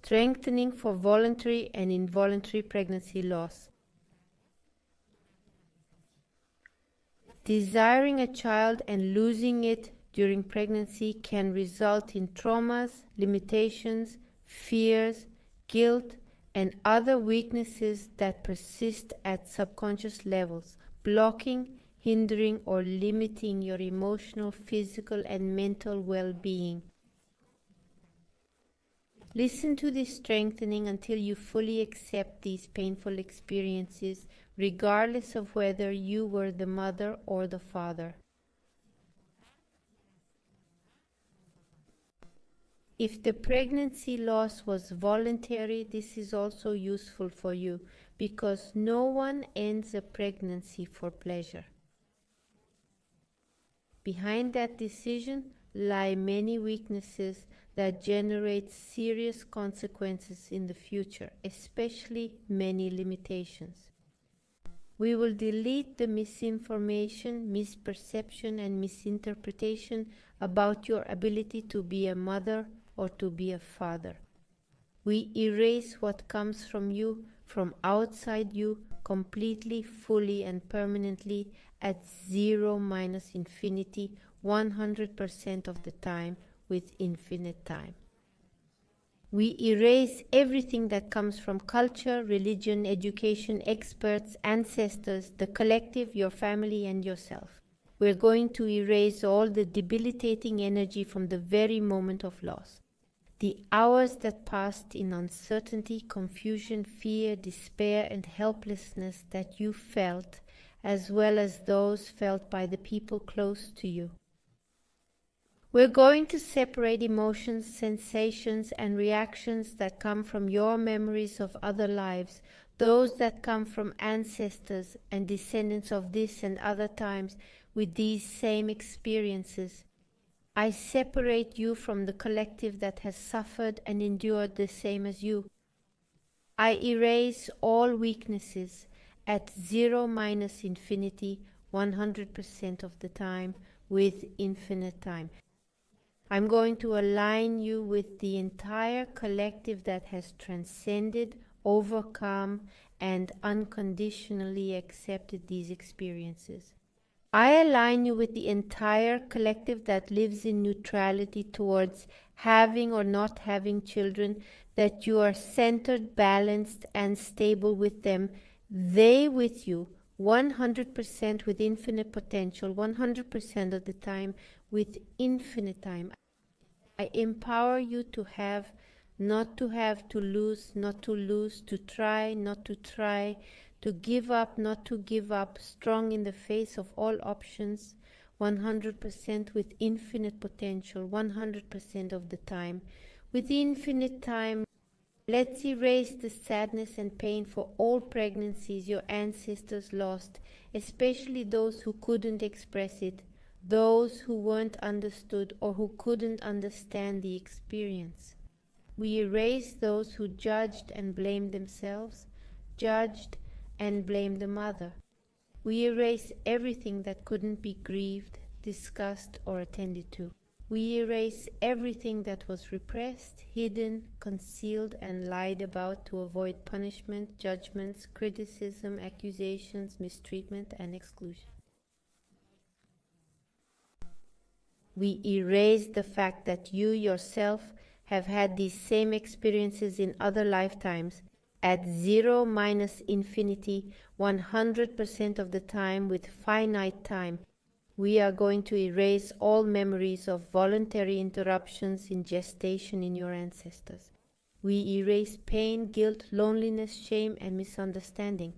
Strengthening for voluntary and involuntary pregnancy loss. Desiring a child and losing it during pregnancy can result in traumas, limitations, fears, guilt, and other weaknesses that persist at subconscious levels, blocking, hindering, or limiting your emotional, physical, and mental well-being. Listen to this strengthening until you fully accept these painful experiences, regardless of whether you were the mother or the father. If the pregnancy loss was voluntary, this is also useful for you because no one ends a pregnancy for pleasure. Behind that decision lie many weaknesses that generate serious consequences in the future, especially many limitations. We will delete the misinformation, misperception, and misinterpretation about your ability to be a mother or to be a father. We erase what comes from you, from outside you, completely, fully, and permanently at 0 minus infinity, 100% of the time, with infinite time. We erase everything that comes from culture, religion, education, experts, ancestors, the collective, your family, and yourself. We're going to erase all the debilitating energy from the very moment of loss. The hours that passed in uncertainty, confusion, fear, despair, and helplessness that you felt, as well as those felt by the people close to you. We're going to separate emotions, sensations, and reactions that come from your memories of other lives, those that come from ancestors and descendants of this and other times with these same experiences. I separate you from the collective that has suffered and endured the same as you. I erase all weaknesses at 0 minus infinity, 100% of the time, with infinite time. I'm going to align you with the entire collective that has transcended, overcome, and unconditionally accepted these experiences. I align you with the entire collective that lives in neutrality towards having or not having children, that you are centered, balanced, and stable with them, they with you, 100% with infinite potential, 100% of the time with infinite time. I empower you to have, not to have, to lose, not to lose, to try, not to try, to give up, not to give up, strong in the face of all options, 100% with infinite potential, 100% of the time. With infinite time, let's erase the sadness and pain for all pregnancies your ancestors lost, especially those who couldn't express it, those who weren't understood or who couldn't understand the experience. We erase those who judged and blamed themselves, judged and blamed the mother. We erase everything that couldn't be grieved, discussed, or attended to. We erase everything that was repressed, hidden, concealed, and lied about to avoid punishment, judgments, criticism, accusations, mistreatment, and exclusion. We erase the fact that you yourself have had these same experiences in other lifetimes at 0 minus infinity, 100% of the time with finite time. We are going to erase all memories of voluntary interruptions in gestation in your ancestors. We erase pain, guilt, loneliness, shame, and misunderstanding.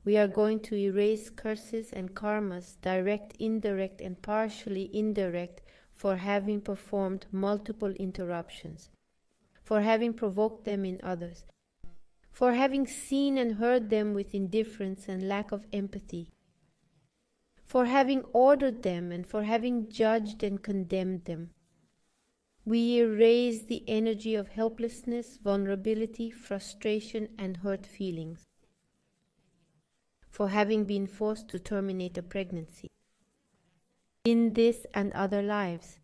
We are going to erase curses and karmas, direct, indirect, and partially indirect, for having performed multiple interruptions, for having provoked them in others, for having seen and heard them with indifference and lack of empathy, for having ordered them and for having judged and condemned them. We erase the energy of helplessness, vulnerability, frustration, and hurt feelings, for having been forced to terminate a pregnancy. In this and other lives,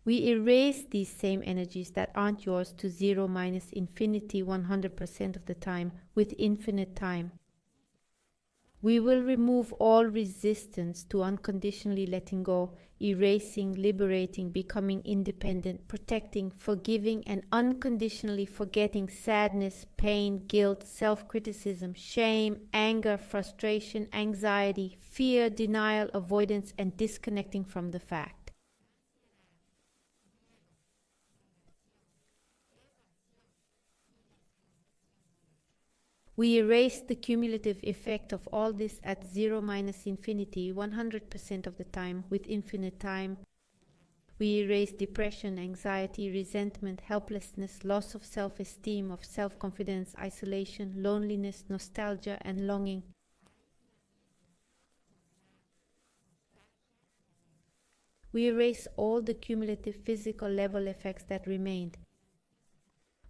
We erase these same energies that aren't yours to 0 minus infinity 100% of the time with infinite time. We will remove all resistance to unconditionally letting go, erasing, liberating, becoming independent, protecting, forgiving, and unconditionally forgetting sadness, pain, guilt, self-criticism, shame, anger, frustration, anxiety, fear, denial, avoidance, and disconnecting from the fact. We erase the cumulative effect of all this at 0 minus infinity 100% of the time with infinite time. We erase depression, anxiety, resentment, helplessness, loss of self-esteem, of self-confidence, isolation, loneliness, nostalgia, and longing. We erase all the cumulative physical level effects that remained.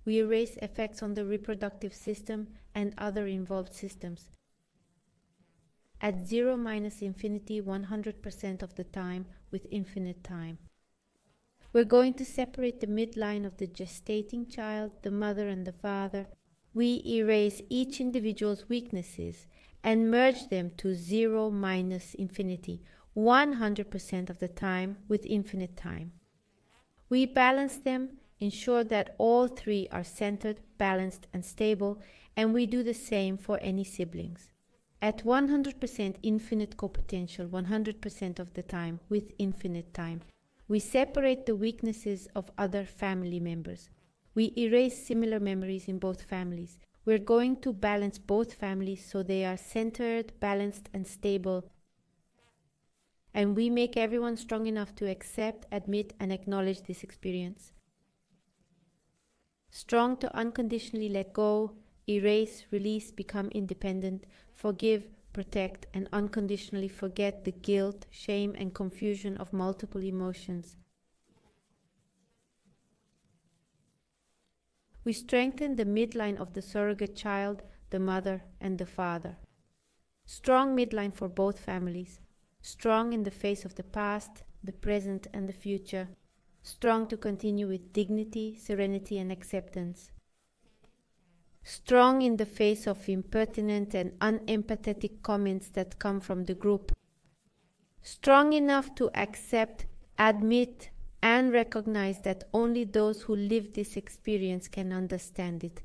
We erase effects on the reproductive system and other involved systems. At 0 minus infinity 100% of the time with infinite time. We're going to separate the midline of the gestating child, the mother and the father. We erase each individual's weaknesses and merge them to 0 minus infinity 100% of the time with infinite time. We balance them, ensure that all three are centered, balanced, and stable, and we do the same for any siblings. At 100% infinite co-potential 100% of the time with infinite time, we separate the weaknesses of other family members. We erase similar memories in both families. We're going to balance both families so they are centered, balanced, and stable. And we make everyone strong enough to accept, admit, and acknowledge this experience. Strong to unconditionally let go, erase, release, become independent, forgive, protect, and unconditionally forget the guilt, shame, and confusion of multiple emotions. We strengthen the midline of the surrogate child, the mother, and the father. Strong midline for both families. Strong in the face of the past, the present, and the future. Strong to continue with dignity, serenity, and acceptance. Strong in the face of impertinent and unempathetic comments that come from the group. Strong enough to accept, admit, and recognize that only those who live this experience can understand it.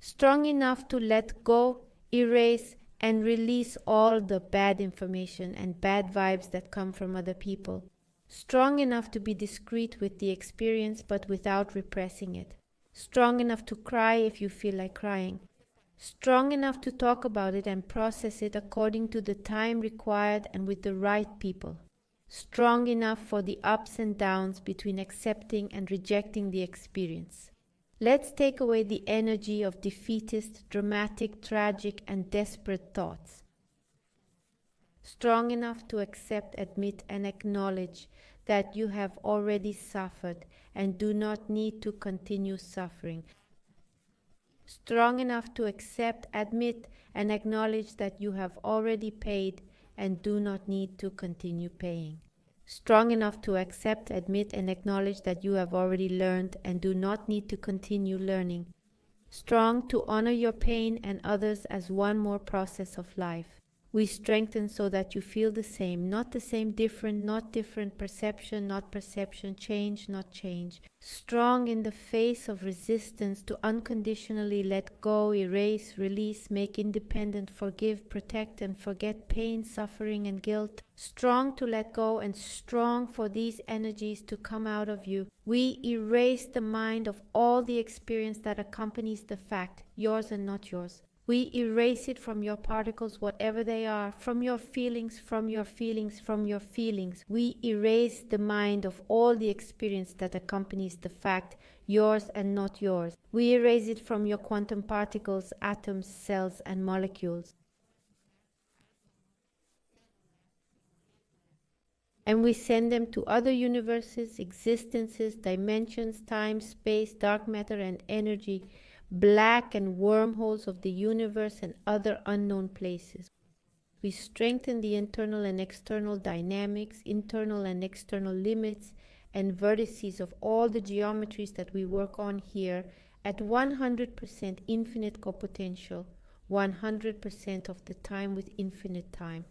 Strong enough to let go, erase, and release all the bad information and bad vibes that come from other people. Strong enough to be discreet with the experience but without repressing it. Strong enough to cry if you feel like crying. Strong enough to talk about it and process it according to the time required and with the right people. Strong enough for the ups and downs between accepting and rejecting the experience. Let's take away the energy of defeatist, dramatic, tragic, and desperate thoughts. Strong enough to accept, admit, and acknowledge that you have already suffered and do not need to continue suffering. Strong enough to accept, admit, and acknowledge that you have already paid and do not need to continue paying. Strong enough to accept, admit, and acknowledge that you have already learned and do not need to continue learning. Strong to honor your pain and others as one more process of life. We strengthen so that you feel the same, not the same, different, not different, perception, not perception, change, not change. Strong in the face of resistance to unconditionally let go, erase, release, make independent, forgive, protect, and forget pain, suffering, and guilt. Strong to let go and strong for these energies to come out of you. We erase the mind of all the experience that accompanies the fact, yours and not yours. We erase it from your particles, whatever they are, from your feelings, from your feelings, from your feelings. We erase the mind of all the experience that accompanies the fact, yours and not yours. We erase it from your quantum particles, atoms, cells, and molecules. And we send them to other universes, existences, dimensions, time, space, dark matter, and energy, black and wormholes of the universe and other unknown places. We strengthen the internal and external dynamics, internal and external limits, and vertices of all the geometries that we work on here at 100% infinite copotential, 100% of the time with infinite time.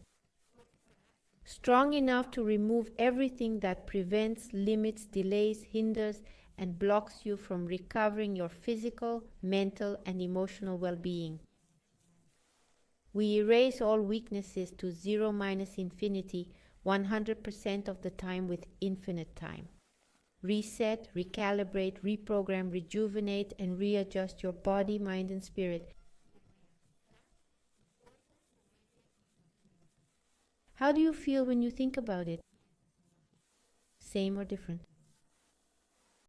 Strong enough to remove everything that prevents, limits, delays, hinders, and blocks you from recovering your physical, mental, and emotional well-being. We erase all weaknesses to 0 minus infinity 100% of the time with infinite time. Reset, recalibrate, reprogram, rejuvenate, and readjust your body, mind, and spirit. How do you feel when you think about it? Same or different?